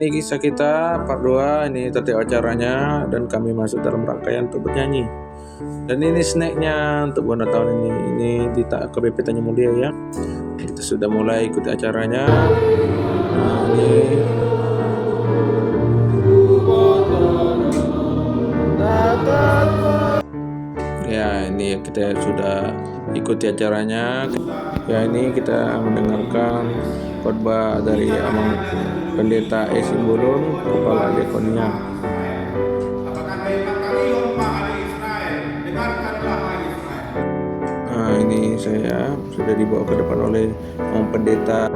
Ini kisah kita part 2, ini tadi acaranya dan kami masuk dalam rangkaian untuk bernyanyi. Dan ini snacknya untuk bulan tahun ini. Ini di KBP Tanjung Mulia ya. Kita sudah mulai ikuti acaranya. Nah, ini kita sudah ikuti acaranya. Ya, ini kita mendengarkan khotbah dari Amang Pendeta Simbolon, Kepala Diakonia. Nah, ini saya sudah dibawa ke depan oleh Amang Pendeta.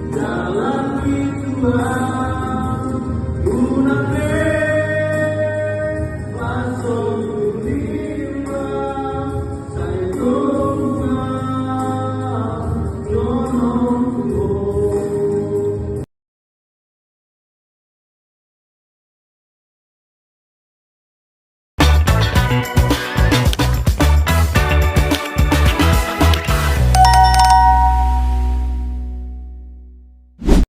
Jalan itu